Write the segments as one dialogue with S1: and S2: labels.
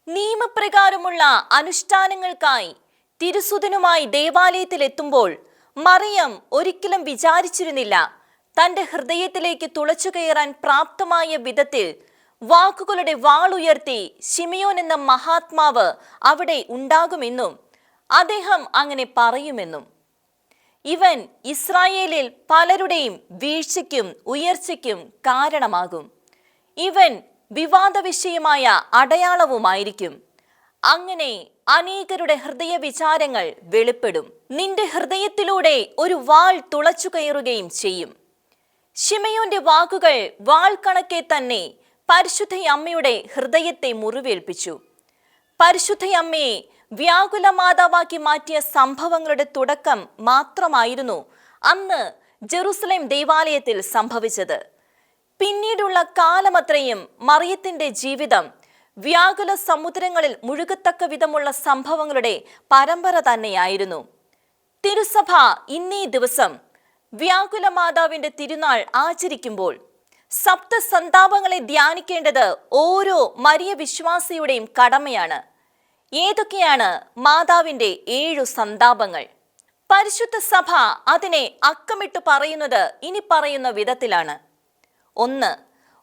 S1: നിയമപ്രകാരമുള്ള അനുഷ്ഠാനങ്ങൾക്കായി തിരുസുതനുമായി ദേവാലയത്തിലെത്തുമ്പോൾ മറിയം ഒരിക്കലും വിചാരിച്ചിരുന്നില്ല തന്റെ ഹൃദയത്തിലേക്ക് തുളച്ചു കയറാൻ പ്രാപ്തമായ വിധത്തിൽ വാക്കുകളുടെ വാളുയർത്തി ശിമയോൻ എന്ന മഹാത്മാവ് അവിടെ ഉണ്ടാകുമെന്നും അദ്ദേഹം അങ്ങനെ പറയുമെന്നും. ഇവൻ ഇസ്രായേലിൽ പലരുടെയും വീഴ്ചയ്ക്കും ഉയർച്ചയ്ക്കും കാരണമാകും. ഇവൻ വിവാദ വിഷയമായ അടയാളവുമായിരിക്കും. അങ്ങനെ അനേകരുടെ ഹൃദയ വിചാരങ്ങൾ വെളിപ്പെടും. നിന്റെ ഹൃദയത്തിലൂടെ ഒരു വാൾ തുളച്ചു കയറുകയും ചെയ്യും. ശിമയോന്റെ വാക്കുകൾ വാൾ കണക്കെ തന്നെ പരിശുദ്ധയമ്മയുടെ ഹൃദയത്തെ മുറിവേൽപ്പിച്ചു. പരിശുദ്ധയമ്മയെ വ്യാകുല മാതാവാക്കി മാറ്റിയ സംഭവങ്ങളുടെ തുടക്കം മാത്രമായിരുന്നു അന്ന് ജെറുസലേം ദേവാലയത്തിൽ സംഭവിച്ചത്. പിന്നീടുള്ള കാലമത്രയും മറിയത്തിന്റെ ജീവിതം വ്യാകുല സമുദ്രങ്ങളിൽ മുഴുകത്തക്ക വിധമുള്ള സംഭവങ്ങളുടെ പരമ്പര തന്നെയായിരുന്നു. തിരുസഭ ഇന്നീ ദിവസം വ്യാകുല മാതാവിന്റെ തിരുനാൾ ആചരിക്കുമ്പോൾ സപ്തസന്താപങ്ങളെ ധ്യാനിക്കേണ്ടത് ഓരോ മരിയ വിശ്വാസിയുടെയും കടമയാണ്. ഏതൊക്കെയാണ് മാതാവിന്റെ 7 സന്താപങ്ങൾ? പരിശുദ്ധ സഭ അതിനെ അക്കമിട്ട് പറയുന്നത് ഇനി പറയുന്ന വിധത്തിലാണ്. 1.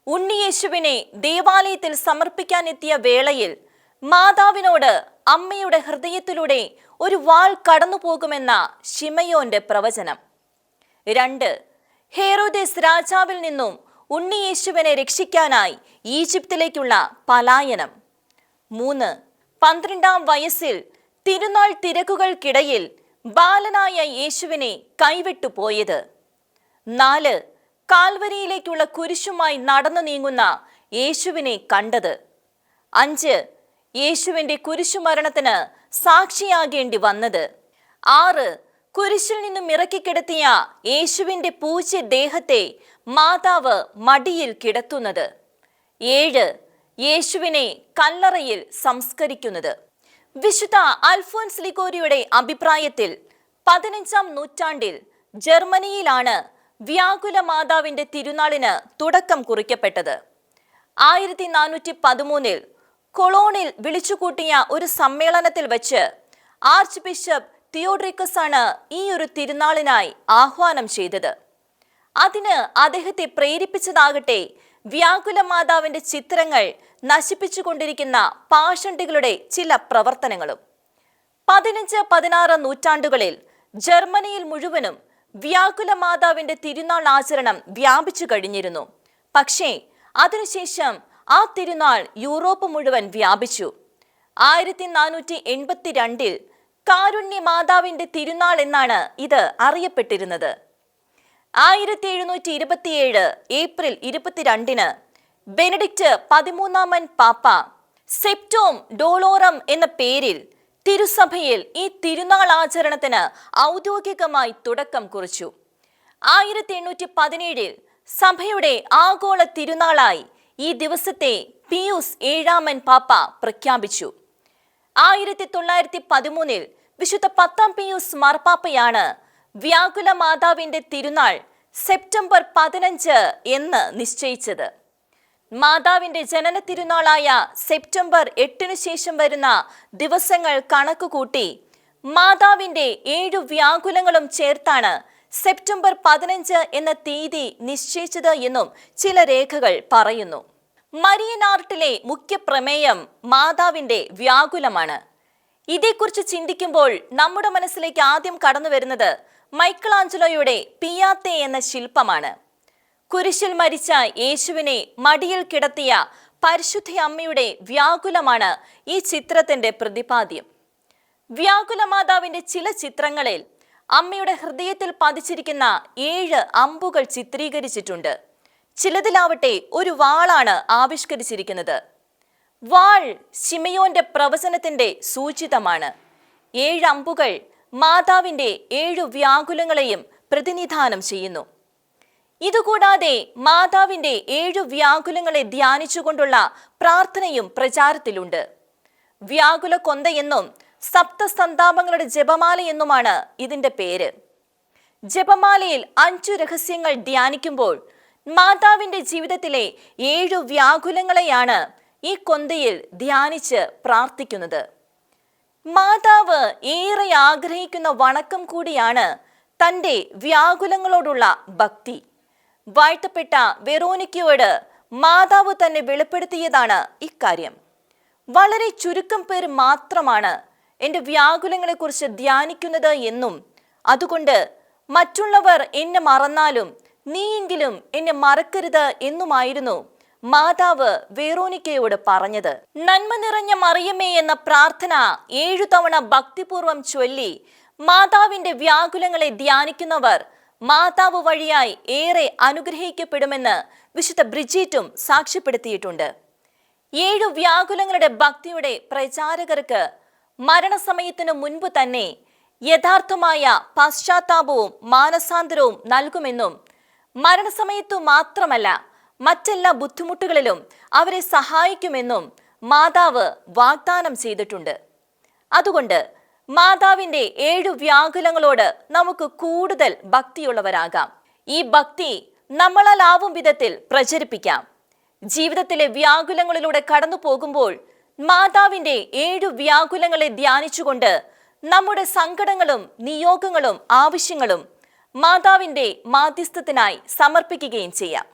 S1: ഉണ്ണിയേശുവിനെ ദേവാലയത്തിൽ സമർപ്പിക്കാനെത്തിയ വേളയിൽ മാതാവിനോട് അമ്മയുടെ ഹൃദയത്തിലൂടെ ഒരു വാൾ കടന്നു പോകുമെന്ന ശിമയോന്റെ പ്രവചനം. 2. ഹേറോദേസ് രാജാവിൽ നിന്നും ഉണ്ണിയേശുവിനെ രക്ഷിക്കാനായി ഈജിപ്തിലേക്കുള്ള പലായനം. 3. 12-ാം വയസ്സിൽ തിരുനാൾ തിരക്കുകൾക്കിടയിൽ ബാലനായ യേശുവിനെ കൈവിട്ടുപോയത്. 4. കാൽവരിയിലേക്കുള്ള കുരിശുമായി നടന്നു നീങ്ങുന്ന യേശുവിനെ കണ്ടത്. 5. യേശുവിന്റെ കുരിശുമരണത്തിന് സാക്ഷിയാകേണ്ടി വന്നത്. 6. കുരിശിൽ നിന്നും ഇറക്കിക്കിടത്തിയ യേശുവിന്റെ പൂജ്യ ദേഹത്തെ മാതാവ് മടിയിൽ കിടത്തുന്നത്. 7. യേശുവിനെ കല്ലറയിൽ സംസ്കരിക്കുന്നത്. വിശുദ്ധ അൽഫോൻസ് ലിഗോരിയുടെ അഭിപ്രായത്തിൽ 15-ാം നൂറ്റാണ്ടിൽ ജർമ്മനിയിലാണ് വ്യാകുല മാതാവിന്റെ തിരുനാളിന് തുടക്കം കുറിക്കപ്പെട്ടത്. 1413 കൊളോണിൽ വിളിച്ചുകൂട്ടിയ ഒരു സമ്മേളനത്തിൽ വച്ച് ആർച്ച് ബിഷപ്പ് തിയോഡ്രിക്കസ് ആണ് ഈ ഒരു തിരുനാളിനായി ആഹ്വാനം ചെയ്തത്. അതിന് അദ്ദേഹത്തെ പ്രേരിപ്പിച്ചതാകട്ടെ വ്യാകുല മാതാവിന്റെ ചിത്രങ്ങൾ നശിപ്പിച്ചുകൊണ്ടിരിക്കുന്ന പാഷണ്ടികളുടെ ചില പ്രവർത്തനങ്ങളും. 15-16 നൂറ്റാണ്ടുകളിൽ ജർമ്മനിയിൽ മുഴുവനും വ്യാകുല മാതാവിന്റെ തിരുനാൾ ആചരണം വ്യാപിച്ചു കഴിഞ്ഞിരുന്നു. പക്ഷേ അതിനുശേഷം ആ തിരുനാൾ യൂറോപ്പ് മുഴുവൻ വ്യാപിച്ചു. 1482 കാരുണ്യ മാതാവിന്റെ തിരുനാൾ എന്നാണ് ഇത് അറിയപ്പെട്ടിരുന്നത്. 1727 ഏപ്രിൽ 22 ബെനഡിക്റ്റ് 13-ാമൻ പാപ്പ സെപ്റ്റോം ഡോളോറം എന്ന പേരിൽ തിരുസഭയിൽ ഈ തിരുനാൾ ആചരണത്തിന് ഔദ്യോഗികമായി തുടക്കം കുറിച്ചു. 1817 സഭയുടെ ആഗോള തിരുനാളായി ഈ ദിവസത്തെ പിയൂസ് 7-ാമൻ പാപ്പ പ്രഖ്യാപിച്ചു. 1913 വിശുദ്ധ 10-ാം പിയൂസ് മാർപ്പാപ്പയാണ് വ്യാകുല മാതാവിന്റെ തിരുനാൾ സെപ്റ്റംബർ 15 എന്ന് നിശ്ചയിച്ചത്. മാതാവിന്റെ ജനന തിരുനാളായ സെപ്റ്റംബർ 8 ശേഷം വരുന്ന ദിവസങ്ങൾ കണക്കുകൂട്ടി മാതാവിന്റെ 7 വ്യാകുലങ്ങളും ചേർത്താണ് സെപ്റ്റംബർ 15 എന്ന തീയതി നിശ്ചയിച്ചത് എന്നും ചില രേഖകൾ പറയുന്നു. മരിയൻ ആർട്ടിലെ മുഖ്യ പ്രമേയം മാതാവിന്റെ വ്യാകുലമാണ്. ഇതേക്കുറിച്ച് ചിന്തിക്കുമ്പോൾ നമ്മുടെ മനസ്സിലേക്ക് ആദ്യം കടന്നു വരുന്നത് മൈക്കിൾ ആഞ്ചലോയുടെ പിയാത്തെ എന്ന ശില്പമാണ്. കുരിശിൽ മരിച്ച യേശുവിനെ മടിയിൽ കിടത്തിയ പരിശുദ്ധ അമ്മയുടെ വ്യാകുലമാണ് ഈ ചിത്രത്തിന്റെ പ്രതിപാദ്യം. വ്യാകുല മാതാവിന്റെ ചില ചിത്രങ്ങളിൽ അമ്മയുടെ ഹൃദയത്തിൽ പതിച്ചിരിക്കുന്ന 7 അമ്പുകൾ ചിത്രീകരിച്ചിട്ടുണ്ട്. ചിലതിലാവട്ടെ ഒരു വാളാണ് ആവിഷ്കരിച്ചിരിക്കുന്നത്. വാൾ ശിമയോന്റെ പ്രവചനത്തിന്റെ സൂചിതമാണ്. 7 അമ്പുകൾ മാതാവിന്റെ 7 വ്യാകുലങ്ങളെയും പ്രതിനിധാനം ചെയ്യുന്നു. ഇതുകൂടാതെ മാതാവിന്റെ 7 വ്യാകുലങ്ങളെ ധ്യാനിച്ചുകൊണ്ടുള്ള പ്രാർത്ഥനയും പ്രചാരത്തിലുണ്ട്. വ്യാകുല കൊന്ത എന്നും സപ്തസന്താപങ്ങളുടെ ജപമാല എന്നുമാണ് ഇതിന്റെ പേര്. ജപമാലയിൽ 5 രഹസ്യങ്ങൾ ധ്യാനിക്കുമ്പോൾ മാതാവിന്റെ ജീവിതത്തിലെ 7 വ്യാകുലങ്ങളെയാണ് ഈ കൊന്തയിൽ ധ്യാനിച്ച് പ്രാർത്ഥിക്കുന്നത്. മാതാവ് ഏറെ ആഗ്രഹിക്കുന്ന വണക്കം കൂടിയാണ് തൻ്റെ വ്യാകുലങ്ങളോടുള്ള ഭക്തി. വാഴ്ത്തപ്പെട്ട വെറോനിക്കയോട് മാതാവ് തന്നെ വെളിപ്പെടുത്തിയതാണ് ഇക്കാര്യം. വളരെ ചുരുക്കം പേർ മാത്രമാണ് എൻ്റെ വ്യാകുലങ്ങളെക്കുറിച്ച് ധ്യാനിക്കുന്നത് എന്നും അതുകൊണ്ട് മറ്റുള്ളവർ എന്നെ മറന്നാലും നീയെങ്കിലും എന്നെ മറക്കരുത് എന്നുമായിരുന്നു മാതാവ് വെറോനിക്കയോട് പറഞ്ഞത്. നന്മ നിറഞ്ഞ മറിയമേ എന്ന പ്രാർത്ഥന 7 തവണ ഭക്തിപൂർവം ചൊല്ലി മാതാവിന്റെ വ്യാകുലങ്ങളെ ധ്യാനിക്കുന്നവർ മാതാവ് വഴിയായി ഏറെ അനുഗ്രഹിക്കപ്പെടുമെന്ന് വിശുദ്ധ ബ്രിജീറ്റും സാക്ഷ്യപ്പെടുത്തിയിട്ടുണ്ട്. 7 വ്യാകുലങ്ങളുടെ ഭക്തിയുടെ പ്രചാരകർക്ക് മരണസമയത്തിനു മുൻപ് തന്നെ യഥാർത്ഥമായ പശ്ചാത്താപവും മാനസാന്തരവും നൽകുമെന്നും മരണസമയത്തു മാത്രമല്ല മറ്റെല്ലാ ബുദ്ധിമുട്ടുകളിലും അവരെ സഹായിക്കുമെന്നും മാതാവ് വാഗ്ദാനം ചെയ്തിട്ടുണ്ട്. അതുകൊണ്ട് മാതാവിന്റെ 7 വ്യാകുലങ്ങളോട് നമുക്ക് കൂടുതൽ ഭക്തിയുള്ളവരാകാം. ഈ ഭക്തി നമ്മളാലാവും വിധത്തിൽ പ്രചരിപ്പിക്കാം. ജീവിതത്തിലെ വ്യാകുലങ്ങളിലൂടെ കടന്നു പോകുമ്പോൾ മാതാവിന്റെ 7 വ്യാകുലങ്ങളെ ധ്യാനിച്ചുകൊണ്ട് നമ്മുടെ സങ്കടങ്ങളും നിയോഗങ്ങളും ആവശ്യങ്ങളും മാതാവിന്റെ മാധ്യസ്ഥത്തിനായി സമർപ്പിക്കുകയും ചെയ്യാം.